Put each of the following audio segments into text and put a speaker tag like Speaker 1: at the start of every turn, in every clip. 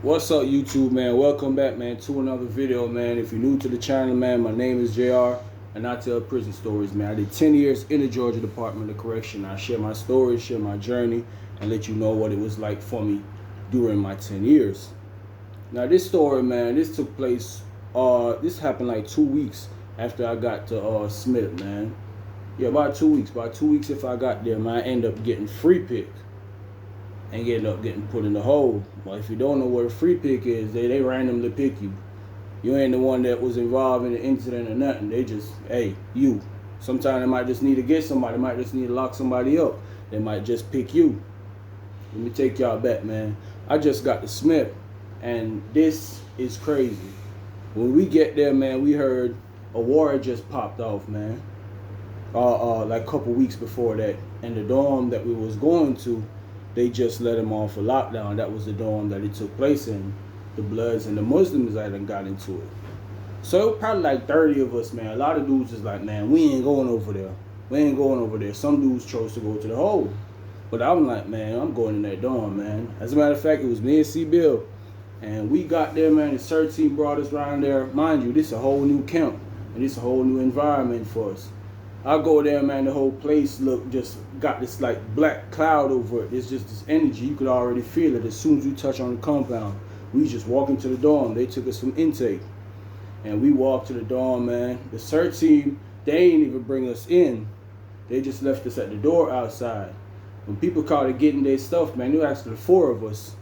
Speaker 1: What's up, YouTube, man? Welcome back, man, to another video, man. If you're new to the channel, man, my name is JR, and I tell prison stories, man. I did 10 years in the Georgia Department of Correction. I share my stories, share my journey, and let you know what it was like for me during my 10 years. Now, this story, man, this took place, this happened like 2 weeks after I got to Smith, man. Yeah, about 2 weeks. About 2 weeks if I got there, man, I ended up getting free pick and end up getting put in the hole. Well, if you don't know what a free pick is, they randomly pick you. You ain't the one that was involved in the incident or nothing. They just, hey, you. Sometimes they might just need to get somebody. They might just need to lock somebody up. They might just pick you. Let me take y'all back, man. I just got to Smith, and this is crazy. When we get there, man, we heard a war just popped off, man. Like a couple weeks before that, and the dorm that we was going to, they just let him off a lockdown. That was the dorm that it took place in. The Bloods and the Muslims that done got into it. So probably like 30 of us, man. A lot of dudes is like, man, we ain't going over there. We ain't going over there. Some dudes chose to go to the hole. But I'm like, man, I'm going in that dorm, man. As a matter of fact, it was me and C. Bill. And we got there, man. The search team brought us around there. Mind you, this is a whole new camp. And this is a whole new environment for us. I go there, man, the whole place just got this like black cloud over it. It's just this energy. You could already feel it as soon as you touch on the compound. We just walk into the dorm. They took us from intake. And we walked to the dorm, man. The search team, they ain't even bring us in. They just left us at the door outside. When people started getting their stuff, man, there were actually 4 of us.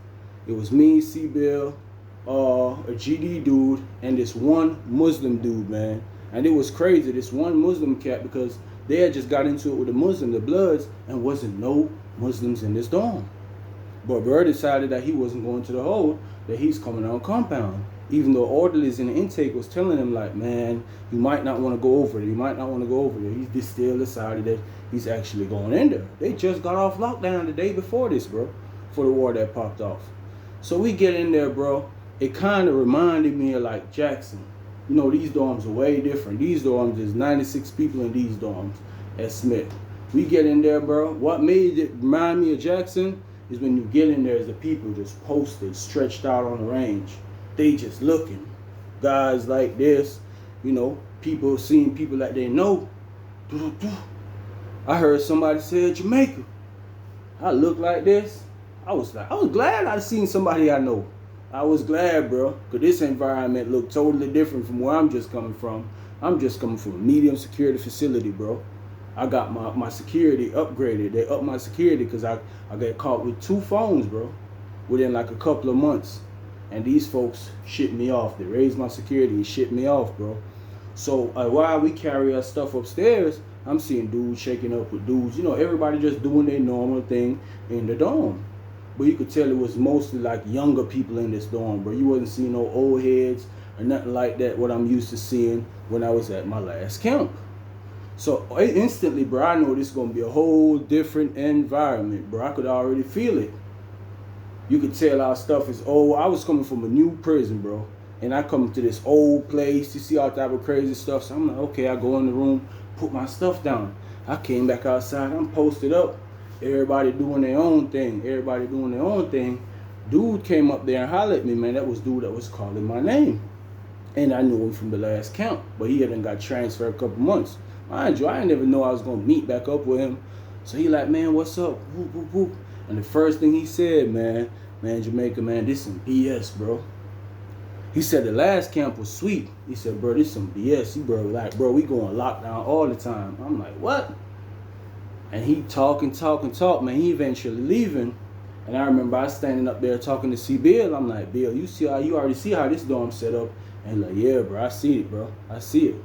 Speaker 1: It was me, C-Bill, a GD dude, and this one Muslim dude, man. And it was crazy, this one Muslim cat, because they had just got into it with the Muslim, the Bloods, and wasn't no Muslims in this dorm. But Burr decided that he wasn't going to the hole, that he's coming on compound. Even though orderlies in the intake was telling him, like, man, you might not want to go over there. You might not want to go over there. He still decided that he's actually going in there. They just got off lockdown the day before this, bro, for the war that popped off. So we get in there, bro. It kind of reminded me of, like, Jackson. You know, these dorms are way different. These dorms, there's 96 people in these dorms at Smith. We get in there, bro. What made it remind me of Jackson is when you get in there, is the people just posted, stretched out on the range. They just looking. Guys like this, you know, people seeing people that they know. I heard somebody say Jamaica. I look like this. I was glad I seen somebody I know. I was glad, bro, because this environment looked totally different from where I'm just coming from. I'm just coming from a medium security facility, bro. I got my security upgraded. They upped my security because I got caught with 2 phones, bro, within like a couple of months. And these folks shipped me off. They raised my security and shipped me off, bro. So while we carry our stuff upstairs, I'm seeing dudes shaking up with dudes. You know, everybody just doing their normal thing in the dorm. But you could tell it was mostly like younger people in this dorm, bro. You wasn't seeing no old heads or nothing like that, what I'm used to seeing when I was at my last camp. So instantly, bro, I know this is going to be a whole different environment, bro. I could already feel it. You could tell our stuff is old. I was coming from a new prison, bro. And I come to this old place. You see all type of crazy stuff. So I'm like, okay, I go in the room, put my stuff down. I came back outside. I'm posted up. Everybody doing their own thing. Everybody doing their own thing. Dude came up there and hollered at me, man. That was dude that was calling my name. And I knew him from the last camp. But he hadn't got transferred a couple months. Mind you, I didn't even know I was going to meet back up with him. So he like, man, what's up? Whoop, whoop, whoop. And the first thing he said, man, Jamaica, man, this some BS, bro. He said the last camp was sweet. He said, bro, this some BS. He, bro, like, bro, we going lockdown all the time. I'm like, what? And he talk, man. He eventually leaving. And I remember I standing up there talking to C. Bill. I'm like, Bill, you already see how this dorm set up? And like, yeah, bro, I see it, bro. I see it.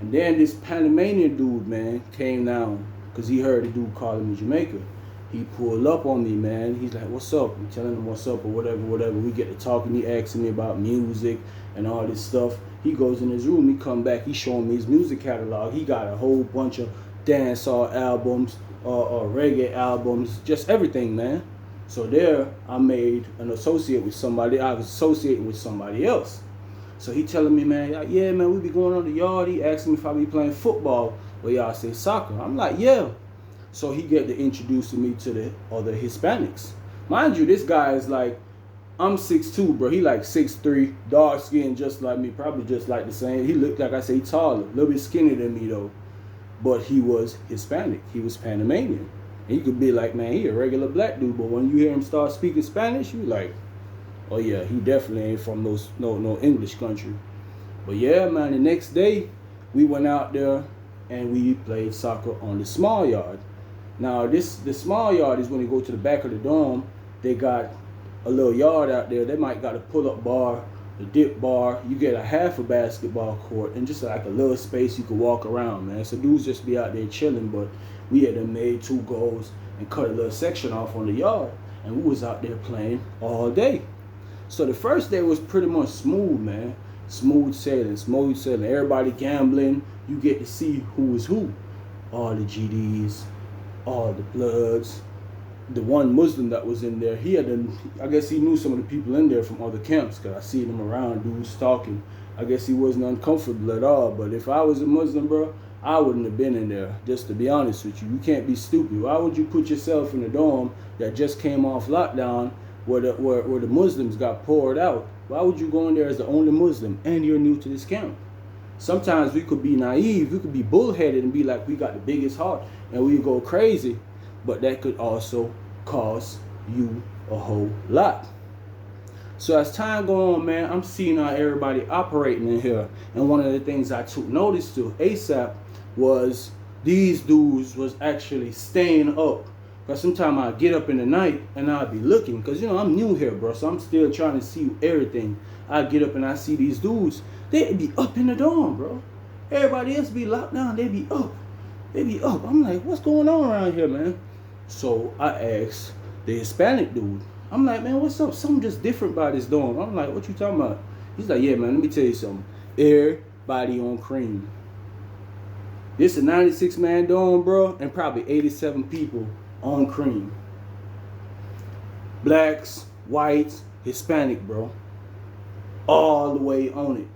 Speaker 1: And then this Panamanian dude, man, came down because he heard the dude calling me Jamaica. He pulled up on me, man. He's like, what's up? I'm telling him what's up or whatever. We get to talking. He asking me about music and all this stuff. He goes in his room. He come back. He showing me his music catalog. He got a whole bunch of dancehall albums, reggae albums, just everything, man. So there, I made an associate with somebody. I was associating with somebody else. So he telling me, man, like, yeah, man, we be going on the yard. He asking me if I be playing football or y'all say soccer. I'm like, yeah. So he get to introducing me to the other Hispanics. Mind you, this guy is like I'm 6'2", bro. He like 6'3", dark skin, just like me, probably just like the same. He looked, like I say, taller, a little bit skinnier than me though. But he was Hispanic. He was Panamanian. And you could be like, man, he a regular black dude. But when you hear him start speaking Spanish, you like, oh yeah, he definitely ain't from no English country. But yeah, man, the next day we went out there and we played soccer on the small yard. Now the small yard is when you go to the back of the dorm. They got a little yard out there. They might got a pull-up bar, the dip bar. You get a half a basketball court and just like a little space you could walk around, man. So dudes just be out there chilling, but we had done made 2 goals and cut a little section off on the yard, and we was out there playing all day. So the first day was pretty much smooth, man. Smooth sailing. Everybody gambling. You get to see who is who. All the GDs, all the Bloods. The one Muslim that was in there, I guess he knew some of the people in there from other camps, because I see them around, dudes talking. I guess he wasn't uncomfortable at all. But if I was a Muslim, bro, I wouldn't have been in there, just to be honest with you. You can't be stupid. Why would you put yourself in a dorm that just came off lockdown where the Muslims got poured out? Why would you go in there as the only Muslim and you're new to this camp? Sometimes we could be naive, we could be bullheaded and be like, we got the biggest heart and we go crazy. But that could also cost you a whole lot. So as time go on, man, I'm seeing how everybody operating in here. And one of the things I took notice to ASAP was these dudes was actually staying up. Because sometimes I get up in the night and I'll be looking. Because, you know, I'm new here, bro. So I'm still trying to see everything. I get up and I see these dudes. They be up in the dorm, bro. Everybody else be locked down. They be up. I'm like, what's going on around here, man? So I asked the Hispanic dude. I'm like, man, what's up? Something just different about this dorm. I'm like, what you talking about? He's like, yeah, man, let me tell you something. Everybody on cream. This is a 96-man dorm, bro, and probably 87 people on cream. Blacks, whites, Hispanic, bro. All the way on it.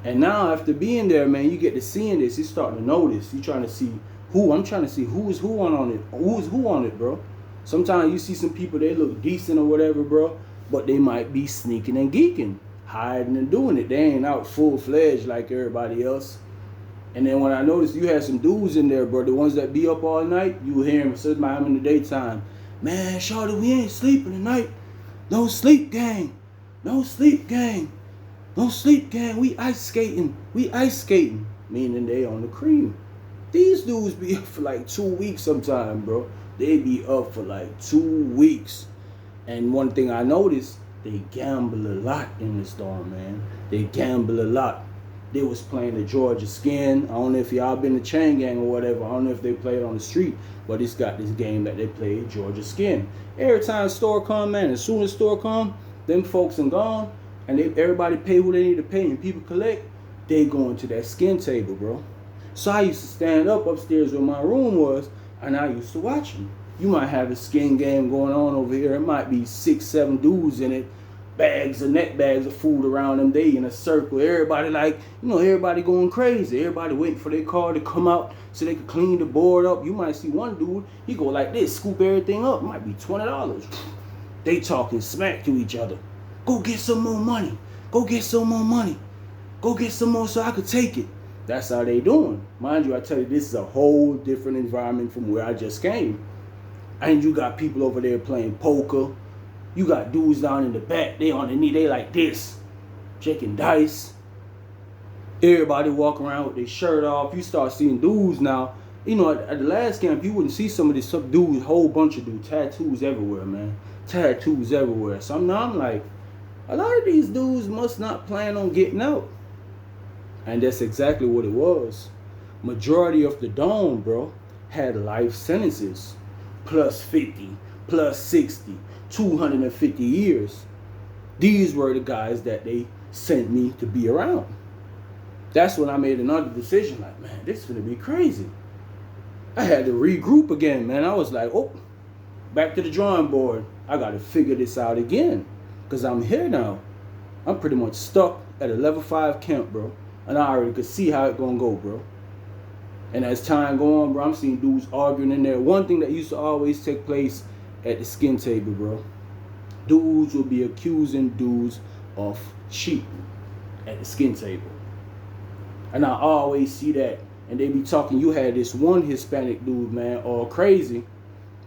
Speaker 1: And now after being there, man, you get to seeing this. You're starting to notice. You're trying to see who. I'm trying to see who is who on it. Who's who on it, bro. Sometimes you see some people, they look decent or whatever, bro, but they might be sneaking and geeking, hiding and doing it. They ain't out full-fledged like everybody else. And then when I noticed you had some dudes in there, bro, the ones that be up all night, you hear them sometimes in the daytime. Man, shawty, we ain't sleeping tonight. No sleep, gang. No sleep, gang. No sleep, gang. We ice skating. Meaning they on the cream. These dudes be up for like 2 weeks sometime, bro. They be up for like 2 weeks. And one thing I noticed, they gamble a lot in this dorm, man. They gamble a lot. They was playing the Georgia Skin. I don't know if y'all been to Chain Gang or whatever. I don't know if they played on the street, but it's got this game that they play, Georgia Skin. Every time the store come, man, as soon as the store come, them folks and gone, and everybody pay who they need to pay, and people collect, they going to that skin table, bro. So I used to stand up upstairs where my room was, and I used to watch them. You might have a skin game going on over here. It might be 6, 7 dudes in it. Net bags of food around them. They in a circle. Everybody like, you know, everybody going crazy. Everybody waiting for their car to come out so they could clean the board up. You might see one dude, he go like this, scoop everything up. It might be $20. They talking smack to each other. Go get some more money. Go get some more money. Go get some more so I could take it. That's how they doing. Mind you, I tell you, this is a whole different environment from where I just came. And you got people over there playing poker. You got dudes down in the back. They on the knee. They like this. Checking dice. Everybody walking around with their shirt off. You start seeing dudes now. You know, at the last camp, you wouldn't see some of these dudes, whole bunch of dudes. Tattoos everywhere, man. Tattoos everywhere. So now I'm like, a lot of these dudes must not plan on getting out. And that's exactly what it was. Majority of the dorm, bro, had life sentences. Plus 50, plus 60, 250 years. These were the guys that they sent me to be around. That's when I made another decision. Like, man, this is gonna be crazy. I had to regroup again, man. I was like, oh, back to the drawing board. I gotta figure this out again. Because I'm here now. I'm pretty much stuck at a level 5 camp, bro. And I already could see how it gonna go, bro. And as time go on, bro, I'm seeing dudes arguing in there. One thing that used to always take place at the skin table, bro. dudes will be accusing dudes of cheating at the skin table. And I always see that. And they be talking, you had this one Hispanic dude, man, all crazy.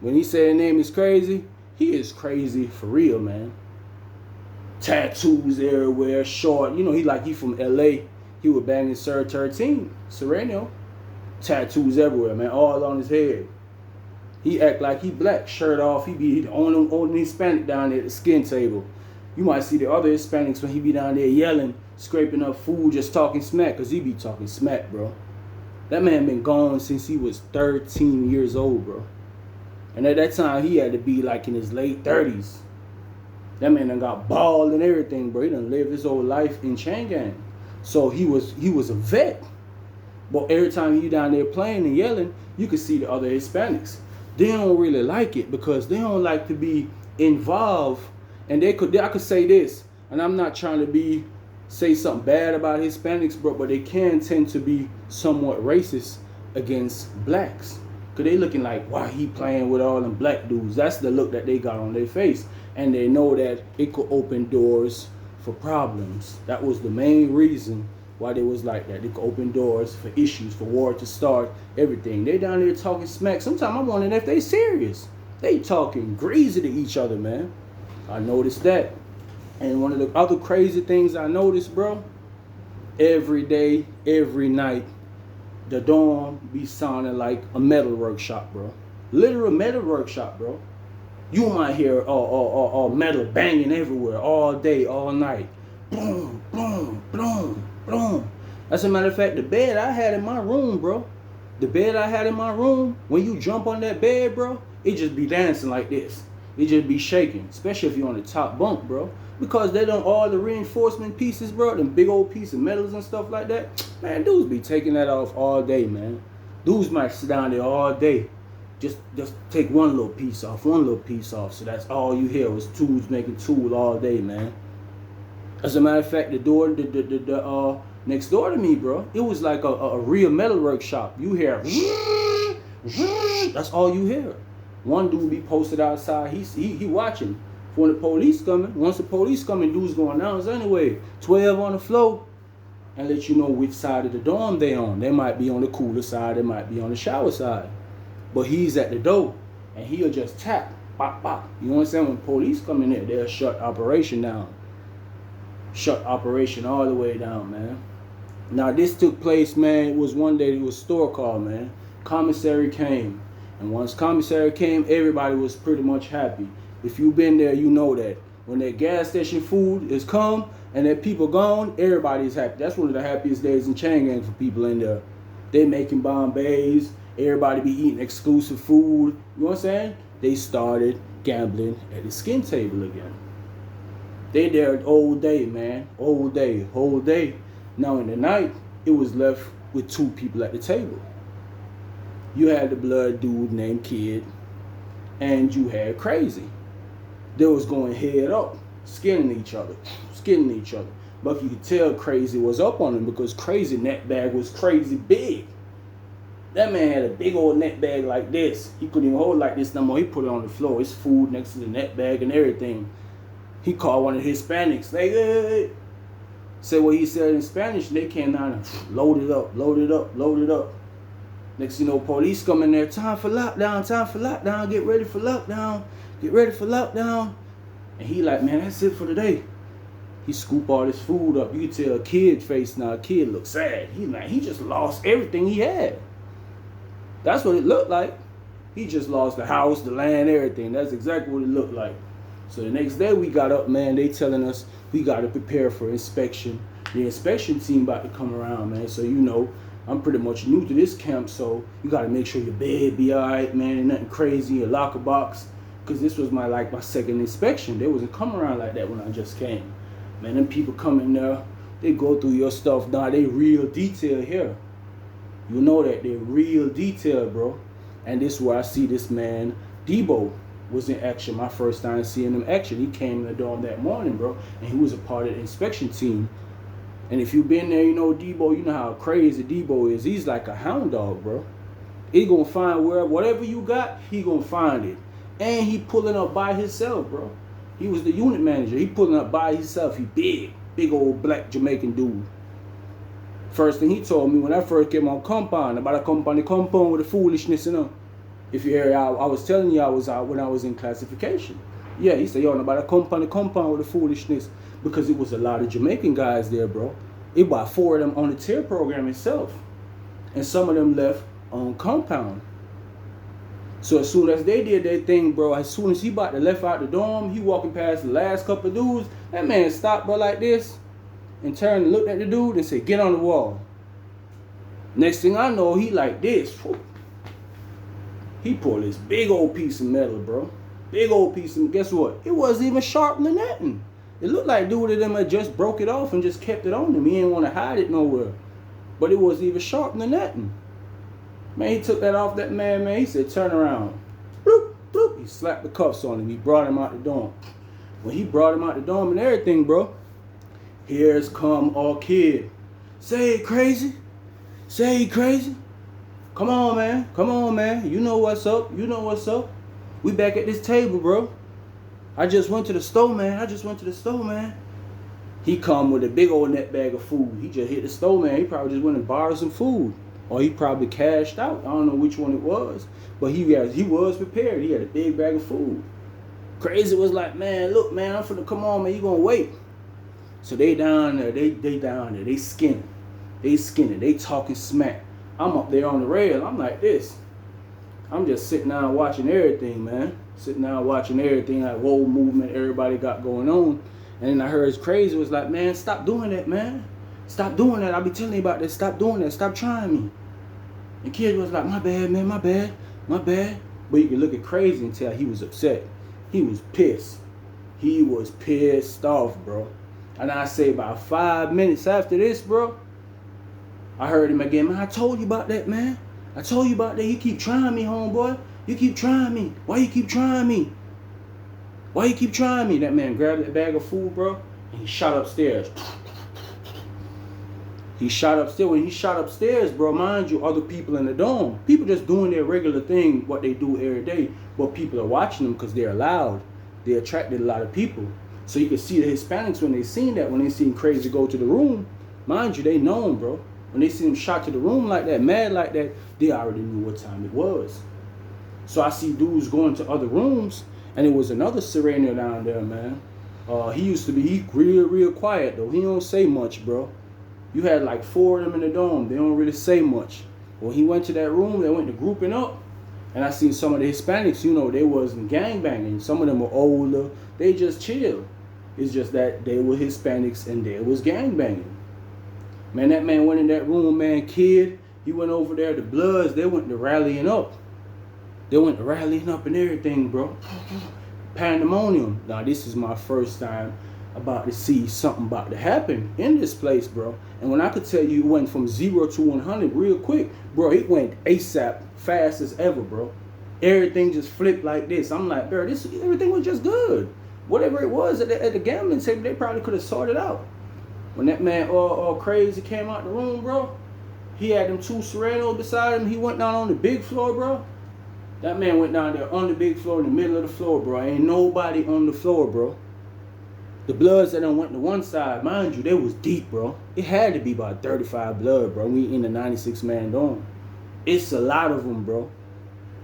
Speaker 1: When he said his name is Crazy, he is crazy for real, man. Tattoos everywhere, short. You know, he from LA. He was banging Sir 13, Sereno. Tattoos everywhere, man, all on his head. He act like he black, shirt off. He be the only Hispanic down there at the skin table. You might see the other Hispanics when he be down there yelling, scraping up food, just talking smack, because he be talking smack, bro. That man been gone since he was 13 years old, bro. And at that time, he had to be like in his late 30s. That man done got bald and everything, bro. He done lived his whole life in chain gang. So he was a vet. But every time he down there playing and yelling, you could see the other Hispanics. They don't really like it because they don't like to be involved. And I could say this, and I'm not trying to say something bad about Hispanics, bro, but they can tend to be somewhat racist against blacks. Because they looking like, why he playing with all them black dudes? That's the look that they got on their face. And they know that it could open doors for problems. That was the main reason why they was like that. They could open doors for issues, for war to start, everything. They down there talking smack. Sometimes I'm wondering if they serious. They talking greasy to each other, man. I noticed that. And one of the other crazy things I noticed, bro, every day, every night, the dorm be sounding like a metal workshop, bro. Literal metal workshop, bro. You might hear metal banging everywhere all day, all night. Boom, boom, boom, boom. As a matter of fact, the bed I had in my room, bro. The bed I had in my room, when you jump on that bed, bro, it just be dancing like this. It just be shaking, especially if you're on the top bunk, bro. Because they done all the reinforcement pieces, bro, them big old piece of metals and stuff like that. Man, dudes be taking that off all day, man. Dudes might sit down there all day. Just take one little piece off, So that's all you hear was tools making tool all day, man. As a matter of fact, the next door to me, bro, it was like a real metal workshop. You hear, that's all you hear. One dude be posted outside. He watching. When the police coming, once the police coming, dudes going down anyway. 12 on the floor, and let you know which side of the dorm they on. They might be on the cooler side. They might be on the shower side. But he's at the door, and he'll just tap, pop, pop. You know what I'm saying? When police come in there, they'll shut operation down. Shut operation all the way down, man. Now this took place, man. It was one day. It was store call, man. Commissary came, and once commissary came, everybody was pretty much happy. If you've been there, you know that when that gas station food is come and that people gone, everybody's happy. That's one of the happiest days in chain gang for people in there. They making Bombays. Everybody be eating exclusive food. You know what I'm saying? They started gambling at the skin table again. They there all day, man. All day, whole day. Now in the night, it was left with two people at the table. You had the blood dude named Kid, and you had Crazy. They was going head up, skinning each other. But you could tell Crazy was up on him because Crazy net bag was crazy big. That man had a big old net bag like this. He couldn't even hold it like this no more. He put it on the floor. His food next to the net bag and everything. He called one of the Hispanics. They said what he said in Spanish. They came down and loaded up. Next thing you know, police come in there. Time for lockdown. Get ready for lockdown. And he like, man, that's it for today. He scoop all this food up. You can tell Kid face now. Kid look sad. He just lost everything he had. That's what it looked like. He just lost the house, the land, everything. That's exactly what it looked like. So the next day we got up, man. They telling us we got to prepare for inspection. The inspection team about to come around, man. So you know, I'm pretty much new to this camp, so you got to make sure your bed be all right, man. Nothing crazy, your locker box. Because this was my second inspection. They wasn't coming around like that when I just came. Man, them people come in there, they go through your stuff. Nah, they real detail here. You know that they're real detail, bro. And this is where I see this man, Debo, was in action. My first time seeing him action. He came in the dorm that morning, bro. And he was a part of the inspection team. And if you've been there, you know Debo, you know how crazy Debo is. He's like a hound dog, bro. He gonna find whatever you got, he gonna find it. And he pulling up by himself, bro. He was the unit manager. He pulling up by himself. He big old black Jamaican dude. First thing he told me when I first came on compound, about to come on the compound with the foolishness, you know. If you hear, I was telling you I was out when I was in classification. Yeah, he said, yo, about to come on the compound with the foolishness, because it was a lot of Jamaican guys there, bro. It about 4 of them on the tier program itself. And some of them left on compound. So as soon as they did their thing, bro, as soon as he about to left out the dorm, he walking past the last couple of dudes, that man stopped, bro, like this, and turned and looked at the dude and said, get on the wall. Next thing I know, he like this. He pulled this big old piece of metal, bro. Big old piece of, guess what? It wasn't even sharper than nothing. It looked like dude of them had just broke it off and just kept it on him. He didn't want to hide it nowhere. But it wasn't even sharper than nothing. Man, he took that off that man, he said, turn around. Bloop, bloop. He slapped the cuffs on him. He brought him out the dorm. When he brought him out the dorm and everything, bro, here's come our kid. Say it crazy. Say it crazy. Come on, man. Come on, man. You know what's up. You know what's up. We back at this table, bro. I just went to the store, man. I just went to the store, man. He come with a big old net bag of food. He just hit the store, man. He probably just went and borrowed some food. Or he probably cashed out. I don't know which one it was. But he was prepared. He had a big bag of food. Crazy was like, man, look, man, I'm finna come on, man. You gonna wait. So they down there. They down there. They skinning. They skinning. They talking smack. I'm up there on the rail. I'm like this. I'm just sitting down watching everything, man. Sitting down watching everything, like whole movement everybody got going on. And then I heard it's crazy. It was like, man, stop doing that, man. Stop doing that. I'll be telling you about that. Stop doing that. Stop trying me. The kid was like, my bad, man, my bad, my bad. But you can look at crazy and tell he was upset. He was pissed. He was pissed off, bro. And I say about 5 minutes after this, bro, I heard him again, man, I told you about that, man. I told you about that. You keep trying me, homeboy. You keep trying me. Why you keep trying me? Why you keep trying me? That man grabbed that bag of food, bro, and he shot upstairs. He shot upstairs. When he shot upstairs, bro, mind you, other people in the dorm, people just doing their regular thing, what they do every day, but people are watching them because they're loud. They attracted a lot of people. So you can see the Hispanics when they seen that, when they seen Crazy go to the room, mind you, they know him, bro. When they see him shot to the room like that, mad like that, they already knew what time it was. So I see dudes going to other rooms, and it was another Sereno down there, man. He used to be real quiet, though. He don't say much, bro. You had like 4 of them in the dorm. They don't really say much. When he went to that room, they went to grouping up. And I seen some of the Hispanics, you know, they wasn't gangbanging. Some of them were older. They just chill. It's just that they were Hispanics and they was gangbanging. Man, that man went in that room, man, kid. He went over there, the Bloods, they went to rallying up. They went to rallying up and everything, bro. Pandemonium. Now, this is my first time about to see something about to happen in this place, bro. And when I could tell you it went from 0 to 100 real quick, bro, it went ASAP, fast as ever, bro. Everything just flipped like this. I'm like, bro, everything was just good. Whatever it was at the gambling table, they probably could have sorted out. When that man Crazy came out the room, bro, he had them 2 Serenos beside him. He went down on the big floor, bro. That man went down there on the big floor, in the middle of the floor, bro. Ain't nobody on the floor, bro. The Bloods that done went to one side, mind you, they was deep, bro. It had to be about 35 blood, bro. We in the 96-man dorm. It's a lot of them, bro.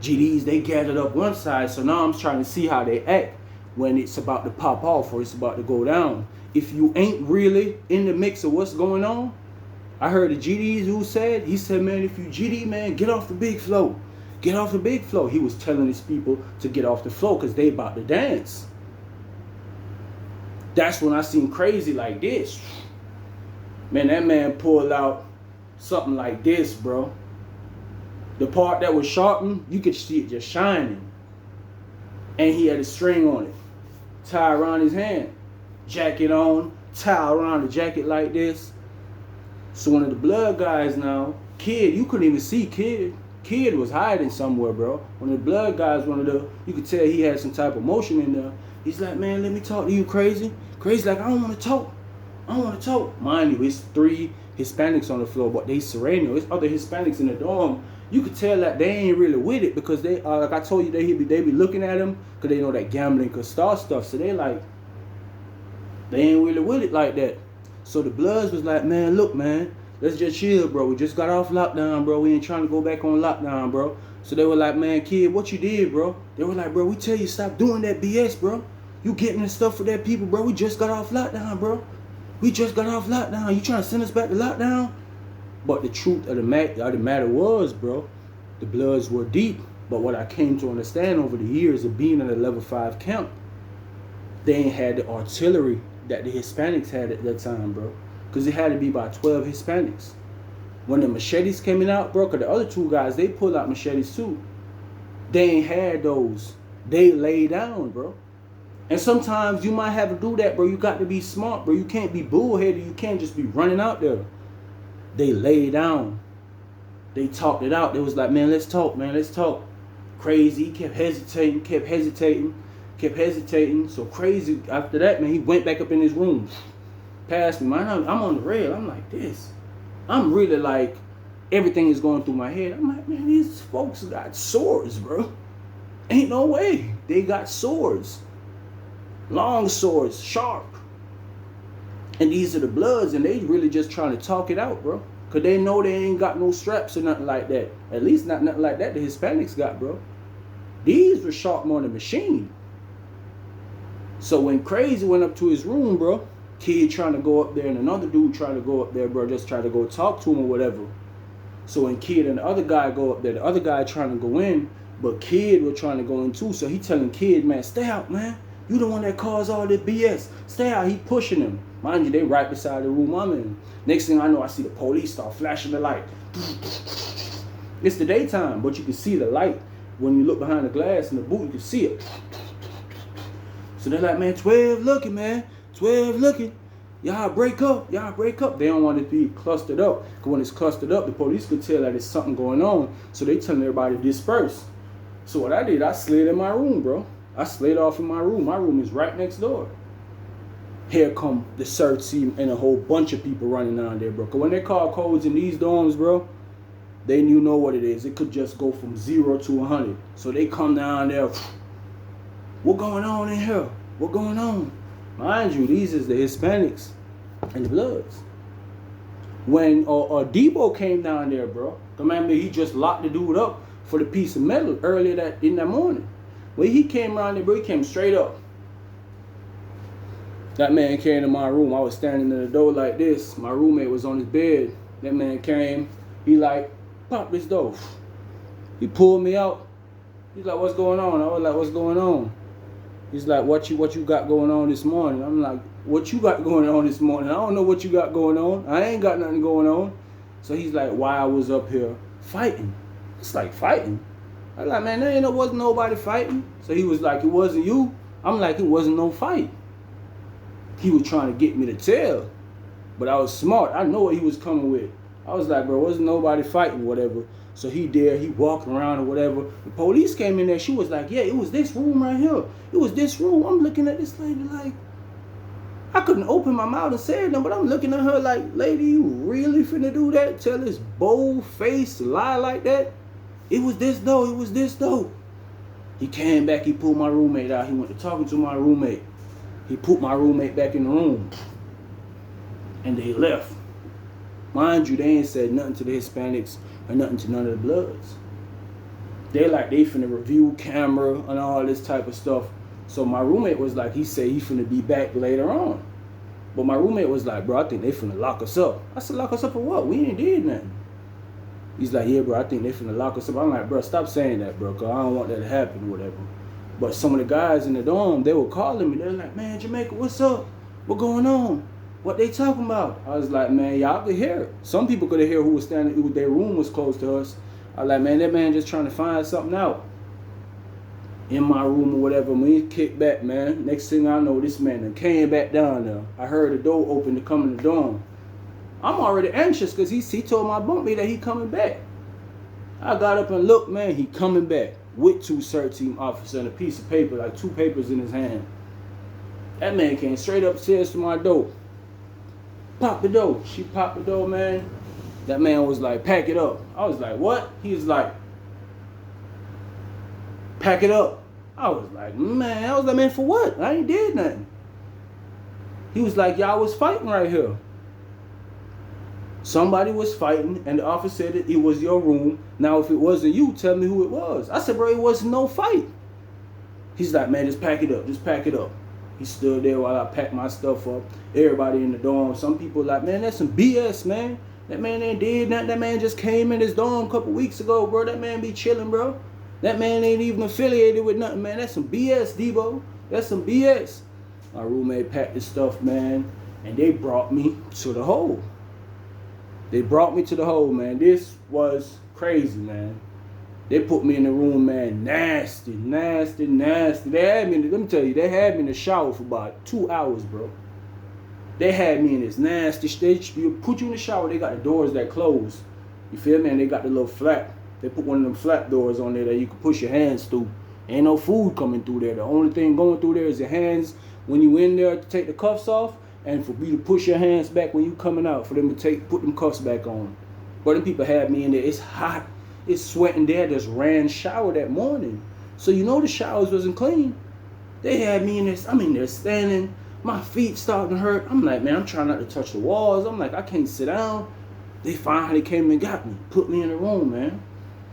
Speaker 1: GDs, they gathered up one side, so now I'm trying to see how they act when it's about to pop off or it's about to go down. If you ain't really in the mix of what's going on, I heard the GDs who said, he said, man, if you GD, man, get off the big floor. Get off the big floor. He was telling his people to get off the floor because they about to dance. That's when I seen Crazy like this. Man, that man pulled out something like this, bro. The part that was sharpened, you could see it just shining. And he had a string on it. Tie around his hand. Jacket on. Tie around the jacket like this. So one of the Blood guys now, Kid, you couldn't even see Kid. Kid was hiding somewhere, bro. One of the Blood guys, you could tell he had some type of motion in there. He's like, man, let me talk to you, Crazy. Crazy like, I don't want to talk. I don't want to talk. Mind you, it's 3 Hispanics on the floor, but they Sereno. It's other Hispanics in the dorm. you could tell that they ain't really with it because they, like I told you, they be looking at him because they know that gambling could start stuff. So they like, they ain't really with it like that. So the Bloods was like, man, look, man, let's just chill, bro. We just got off lockdown, bro. We ain't trying to go back on lockdown, bro. So they were like, man, kid, what you did, bro? They were like, bro, we tell you stop doing that BS, bro. You getting the stuff for that people, bro. We just got off lockdown, bro. We just got off lockdown. You trying to send us back to lockdown? But the truth of the matter was, bro, the Bloods were deep. But what I came to understand over the years of being in a level 5 camp, they ain't had the artillery that the Hispanics had at that time, bro. Because it had to be about 12 Hispanics. When the machetes came out, bro, because the other 2 guys, they pulled out machetes too. They ain't had those. They lay down, bro. And sometimes you might have to do that, bro. You got to be smart, bro. You can't be bullheaded. You can't just be running out there. They lay down. They talked it out. They was like, man, let's talk, man. Let's talk. Crazy. He kept hesitating. So Crazy, after that, man, he went back up in his room. Passed me, man. I'm on the rail. I'm like this. I'm really like, everything is going through my head. I'm like, man, these folks got swords, bro. Ain't no way. They got swords. Long swords, sharp. And these are the Bloods, and they really just trying to talk it out, bro. Because they know they ain't got no straps or nothing like that. At least not nothing like that the Hispanics got, bro. These were sharp on the machine. So when Crazy went up to his room, bro, Kid trying to go up there and another dude trying to go up there, bro, just try to go talk to him or whatever. So when Kid and the other guy go up there, the other guy trying to go in, but Kid was trying to go in too. So he telling Kid, man, stay out, man. You the one that caused all this BS. Stay out. He pushing him. Mind you, they right beside the room I'm in. Next thing I know, I see the police start flashing the light. It's the daytime, but you can see the light. When you look behind the glass in the boot, you can see it. So they're like, man, 12 looking, man. 12 looking. Y'all break up. Y'all break up. They don't want it to be clustered up. Because when it's clustered up, the police could tell that there's something going on. So they telling everybody to disperse. So what I did, I slid in my room, bro. I slid off in my room. My room is right next door. Here come the search team and a whole bunch of people running down there, bro. Because when they call codes in these dorms, bro, they know what it is. It could just go from 0 to 100. So they come down there. What going on in here? What going on? Mind you, these is the Hispanics and the Bloods. When Debo came down there, bro, remember he just locked the dude up for the piece of metal earlier in that morning. When he came around there, bro, he came straight up. That man came to my room. I was standing in the door like this. My roommate was on his bed. That man came. He like, pop this door. He pulled me out. He's like, what's going on? I was like, what's going on? He's like, what you got going on this morning? I'm like, what you got going on this morning? I don't know what you got going on. I ain't got nothing going on. So he's like, why I was up here fighting. It's like fighting. I was like, man, there wasn't nobody fighting. So he was like, it wasn't you. I'm like, it wasn't no fight. He was trying to get me to tell. But I was smart. I know what he was coming with. I was like, bro, wasn't nobody fighting, whatever. So he walking around or whatever. The police came in there. She was like, yeah, it was this room right here. It was this room. I'm looking at this lady like, I couldn't open my mouth and say nothing, but I'm looking at her like, lady, you really finna do that? Tell this bold-faced lie like that? It was this though. It was this though. He came back. He pulled my roommate out. He went to talking to my roommate. He put my roommate back in the room. And they left. Mind you, they ain't said nothing to the Hispanics or nothing to none of the Bloods. They finna review camera and all this type of stuff. So my roommate was like, he said he finna be back later on. But my roommate was like, bro, I think they finna lock us up. I said, lock us up for what? We ain't did nothing. He's like, yeah, bro, I think they finna lock us up. I'm like, bro, stop saying that, bro, because I don't want that to happen or whatever. But some of the guys in the dorm, they were calling me. They were like, man, Jamaica, what's up? What going on? What they talking about? I was like, man, y'all could hear it. Some people could hear who was standing, their room was close to us. I was like, man, that man just trying to find something out in my room or whatever. When he kicked back, man, next thing I know, this man came back down there. I heard the door open to come in the dorm. I'm already anxious because he told my bunkmate that he coming back. I got up and looked, man, he coming back with 2 search team officers and a piece of paper, like 2 papers in his hand. That man came straight upstairs to my door. Pop the door. She popped the door, man. That man was like, pack it up. I was like, what? He was like, pack it up. I was like, man, for what? I ain't did nothing. He was like, y'all was fighting right here. Somebody was fighting, and the officer said it was your room. Now, if it wasn't you, tell me who it was. I said, bro, it wasn't no fight. He's like, man, just pack it up. Just pack it up. He stood there while I packed my stuff up. Everybody in the dorm. Some people like, man, that's some BS, man. That man ain't did nothing. That man just came in his dorm a couple weeks ago, bro. That man be chilling, bro. That man ain't even affiliated with nothing, man. That's some BS, Debo. That's some BS. My roommate packed his stuff, man, and they brought me to the hole. They brought me to the hole, man. This was crazy, man. They put me in the room, man. Nasty, nasty, nasty. They had me, let me tell you, they had me in the shower for about 2 hours, bro. They had me in this nasty stage. You put you in the shower, they got the doors that close. You feel me? And they got the little flap. They put one of them flap doors on there that you can push your hands through. Ain't no food coming through there. The only thing going through there is your hands when you in there to take the cuffs off, and for you to push your hands back when you coming out, for them to put them cuffs back on. But them people had me in there. It's hot. It's sweating there. Just ran shower that morning. So you know the showers wasn't clean. They had me in this. I'm in there standing. My feet starting to hurt. I'm like, man, I'm trying not to touch the walls. I'm like, I can't sit down. They finally came and got me. Put me in the room, man.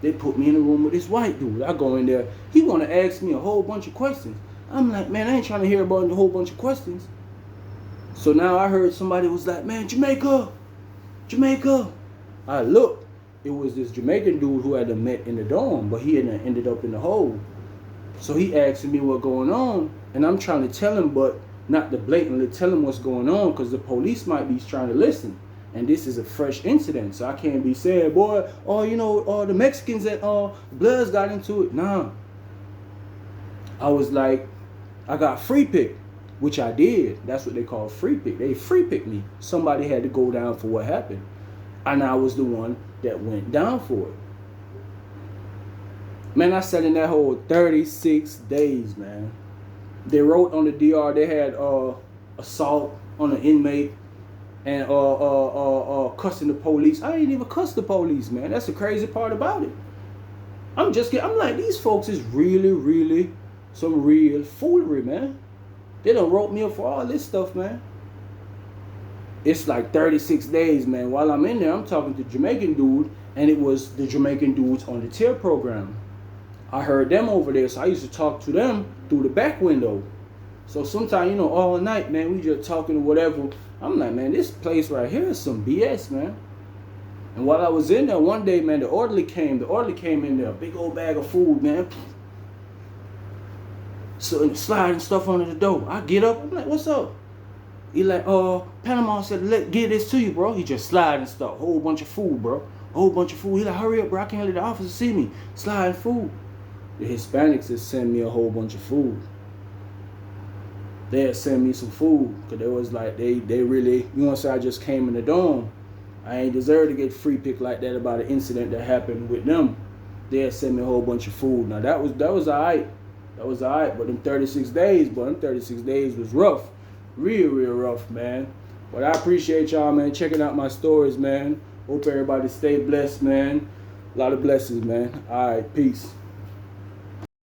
Speaker 1: They put me in the room with this white dude. I go in there. He want to ask me a whole bunch of questions. I'm like, man, I ain't trying to hear about a whole bunch of questions. So now I heard somebody was like, man, Jamaica, Jamaica. I looked. It was this Jamaican dude who had met in the dorm, but he had ended up in the hole. So he asking me what's going on, and I'm trying to tell him, but not to blatantly tell him what's going on, because the police might be trying to listen. And this is a fresh incident, so I can't be saying, boy, oh, you know, the Mexicans and Bloods got into it. Nah. I was like, I got free pick, which I did. That's what they call free pick. They free picked me. Somebody had to go down for what happened. And I was the one that went down for it. Man, I sat in that hole 36 days, man. They wrote on the DR, they had assault on an inmate and cussing the police. I ain't even cuss the police, man. That's the crazy part about it. I'm like, these folks is really, really some real foolery, man. They done wrote me up for all this stuff, man. It's like 36 days, man. While I'm in there, I'm talking to the Jamaican dude, and it was the Jamaican dudes on the tier program. I heard them over there, so I used to talk to them through the back window. So sometimes, you know, all night, man, we just talking or whatever. I'm like, man, this place right here is some BS, man. And while I was in there, one day, man, the orderly came. The orderly came in there, a big old bag of food, man. So sliding stuff under the door. I get up, I'm like, what's up? He like, Panama said, get this to you, bro. He just sliding stuff, whole bunch of food, bro. Whole bunch of food. He like, hurry up, bro. I can't let the officer see me. Sliding food. The Hispanics just send me a whole bunch of food. They had sent me some food, because they was like, they really, you know what I'm saying, I just came in the dorm. I ain't deserve to get free pick like that about an incident that happened with them. They had sent me a whole bunch of food. Now that was all right. That was all right, but them 36 days, was rough. Real, real rough, man. But I appreciate y'all, man, checking out my stories, man. Hope everybody stay blessed, man. A lot of blessings, man. All right, peace.